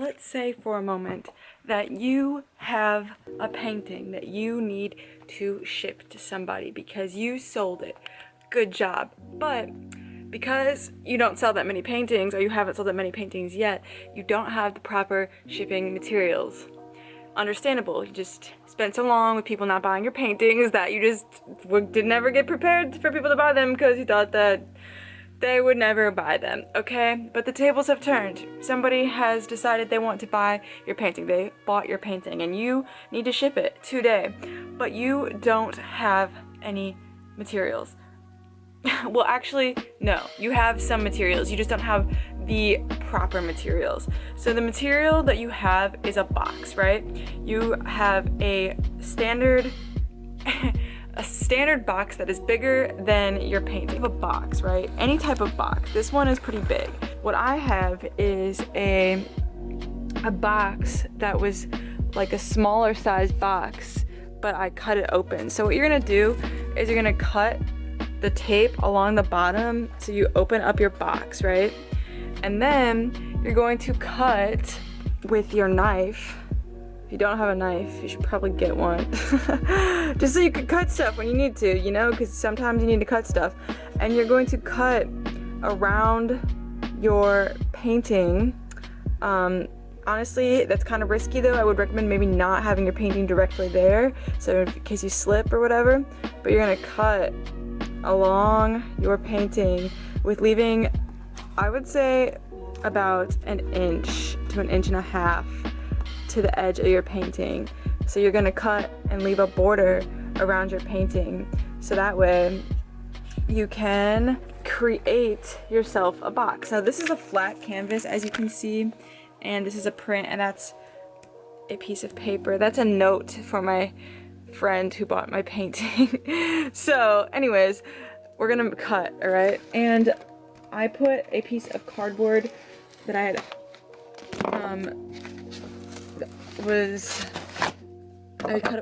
let's say for a moment that you have a painting that you need to ship to somebody because you sold it. Good job. But because you don't sell that many paintings, or you haven't sold that many paintings yet, you don't have the proper shipping materials. Understandable. You just spent so long with people not buying your paintings that you just did never get prepared for people to buy them because you thought that they would never buy them, okay? But the tables have turned. Somebody has decided they want to buy your painting. They bought your painting and you need to ship it today, but you don't have any materials. Well, actually, no. You have some materials. You just don't have the proper materials. So the material that you have is a box, right? You have a standard a standard box that is bigger than your painting. You have a box, right? Any type of box. This one is pretty big. What I have is a box that was like a smaller size box, but I cut it open. So what you're gonna do is you're gonna cut the tape along the bottom so you open up your box, right? And then you're going to cut with your knife. If you don't have a knife, you should probably get one. Just so you can cut stuff when you need to, you know, because sometimes you need to cut stuff. And you're going to cut around your painting. Honestly, that's kind of risky though. I would recommend maybe not having your painting directly there, so in case you slip or whatever. But you're gonna cut along your painting with leaving, I would say, about an inch to an inch and a half to the edge of your painting. So you're gonna cut and leave a border around your painting, so that way you can create yourself a box. Now this is a flat canvas, as you can see, and this is a print, and that's a piece of paper. That's a note for my friend who bought my painting. So anyways, we're gonna cut, all right? And I put a piece of cardboard that I had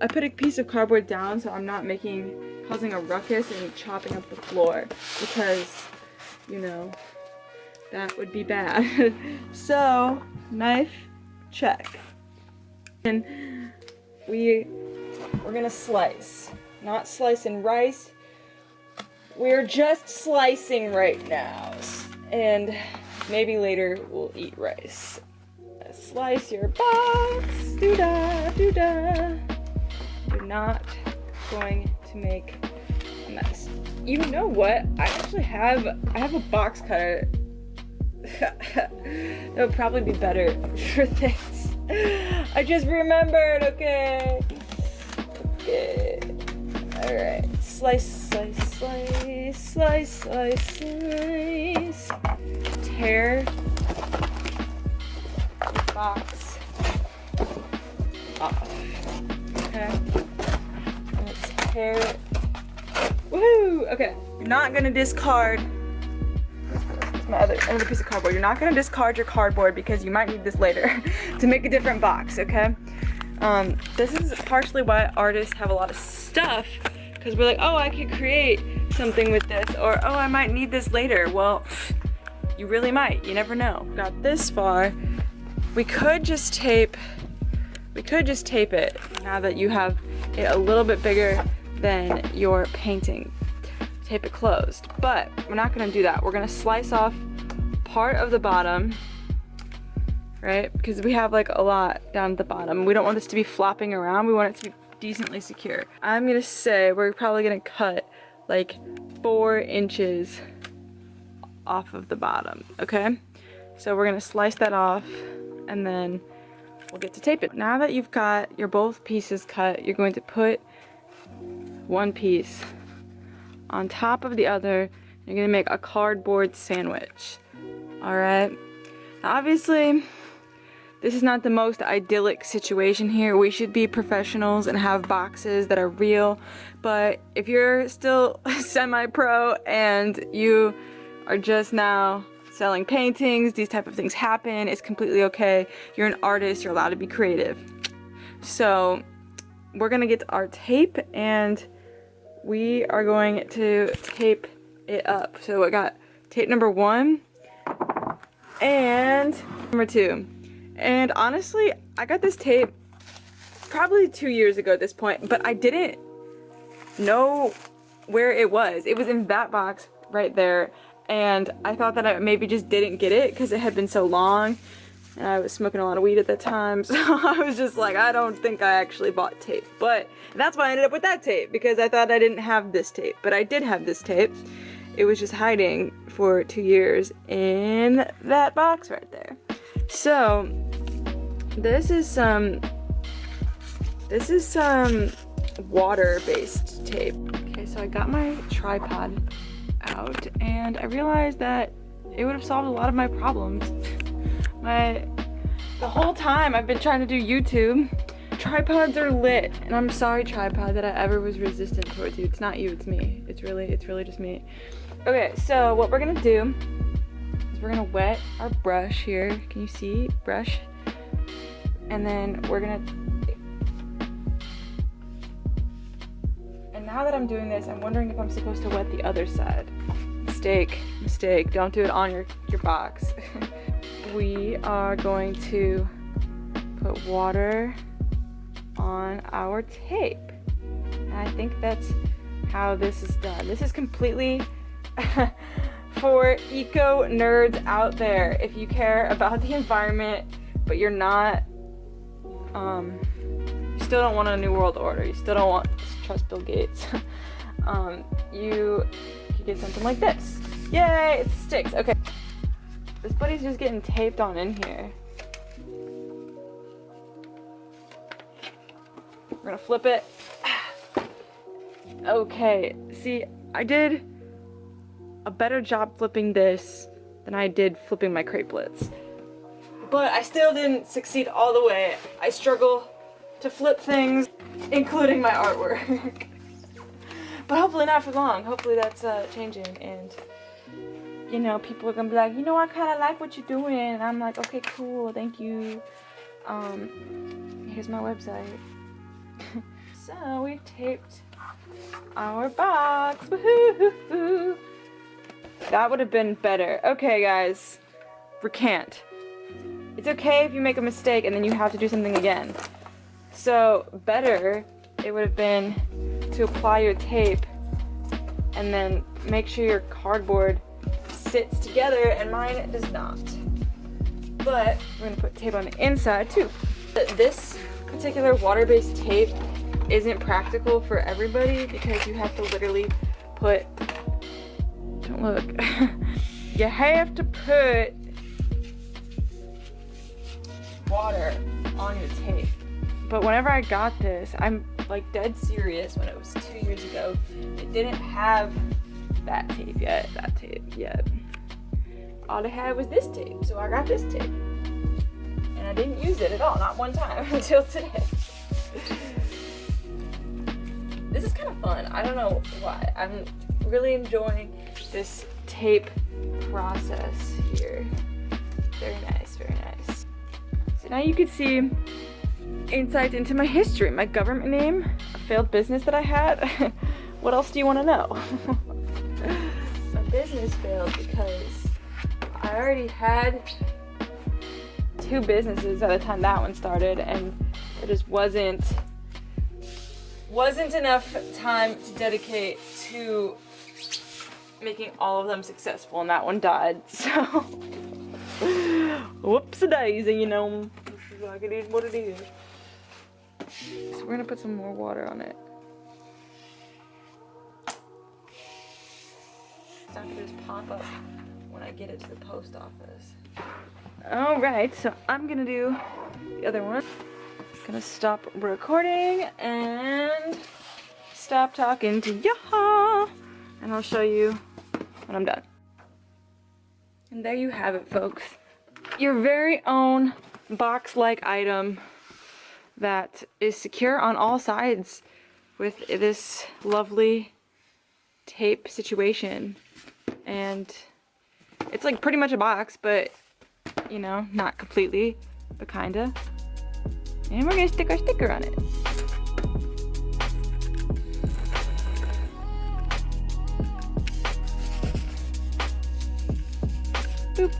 I put a piece of cardboard down so I'm not causing a ruckus and chopping up the floor, because you know that would be bad. So knife check, and we're gonna slice, not slicing rice. We're just slicing right now, and maybe later we'll eat rice. Slice your box, doo-dah, doo-dah. You're not going to make a mess. You know what? I have a box cutter. That would probably be better for this. I just remembered, okay. Okay. Alright. Slice, slice, slice, slice, slice, slice. Tear the box off. Okay. Let's tear it. Woohoo! Okay. You're not gonna discard my other piece of cardboard. You're not gonna discard your cardboard because you might need this later to make a different box, okay? This is partially why artists have a lot of stuff, because we're like, oh, I could create something with this, or oh, I might need this later. Well, you really might. You never know. Got this far. We could just tape it now that you have it a little bit bigger than your painting. Tape it closed, but we're not gonna do that. We're gonna slice off part of the bottom, right? Because we have like a lot down at the bottom. We don't want this to be flopping around. We want it to be decently secure. I'm gonna say we're probably gonna cut like 4 inches off of the bottom, okay? So we're gonna slice that off, and then we'll get to tape it. Now that you've got your both pieces cut, you're going to put one piece on top of the other. You're gonna make a cardboard sandwich. All right. Now obviously, this is not the most idyllic situation here. We should be professionals and have boxes that are real. But if you're still semi-pro and you are just now selling paintings, these type of things happen. It's completely okay. You're an artist. You're allowed to be creative. So we're gonna get our tape, and we are going to tape it up. So I got tape number 1 and number 2. And honestly, I got this tape probably 2 years ago at this point, but I didn't know where it was. It was in that box right there, and I thought that I maybe just didn't get it because it had been so long, and I was smoking a lot of weed at that time, so I was just like, I don't think I actually bought tape. But that's why I ended up with that tape, because I thought I didn't have this tape, but I did have this tape. It was just hiding for 2 years in that box right there. So this is some water-based tape. Okay, so I got my tripod out and I realized that it would have solved a lot of my problems. The whole time I've been trying to do YouTube, tripods are lit, and I'm sorry, tripod, that I ever was resistant towards you. It's not you, it's me. It's really just me. Okay, so what we're gonna do is we're gonna wet our brush here. Can you see? Brush. And then we're gonna, and now that I'm doing this, I'm wondering if I'm supposed to wet the other side. Mistake, don't do it on your box. We are going to put water on our tape. And I think that's how this is done. This is completely for eco nerds out there. If you care about the environment, but you're not, you still don't want a new world order, you still don't want to trust Bill Gates, you could get something like this. Yay, it sticks. Okay, this buddy's just getting taped on in here. We're gonna flip it. Okay, see, I did a better job flipping this than I did flipping my crepelets. But I still didn't succeed all the way. I struggle to flip things, including my artwork. But hopefully not for long. Hopefully that's changing, and you know, people are gonna be like, you know, I kind of like what you're doing. And I'm like, okay, cool, thank you. Here's my website. So we've taped our box. Woohoo! That would have been better. Okay, guys, recant. It's okay if you make a mistake and then you have to do something again. So better it would have been to apply your tape and then make sure your cardboard sits together, and mine does not. But we're gonna put tape on the inside too. This particular water-based tape isn't practical for everybody because you have to literally put, don't look, you have to put water on your tape. But whenever I got this, I'm like dead serious, when it was 2 years ago, it didn't have that tape yet, All it had was this tape, so I got this tape. And I didn't use it at all, not one time, until today. This is kind of fun. I don't know why. I'm really enjoying this tape process here. Very nice, very nice. So now you can see insights into my history, my government name, a failed business that I had. What else do you want to know? My business failed because I already had 2 businesses by the time that one started, and there just wasn't enough time to dedicate to making all of them successful, and that one died. So whoops-a-daisy, you know, like it is what it is. So we're gonna put some more water on it. It's not gonna just pop up when I get it to the post office. Alright, so I'm gonna do the other one. Gonna stop recording and stop talking to y'all, and I'll show you when I'm done. And there you have it, folks. Your very own box-like item that is secure on all sides with this lovely tape situation. And it's like pretty much a box, but you know, not completely, but kinda. And we're gonna stick our sticker on it. Boop.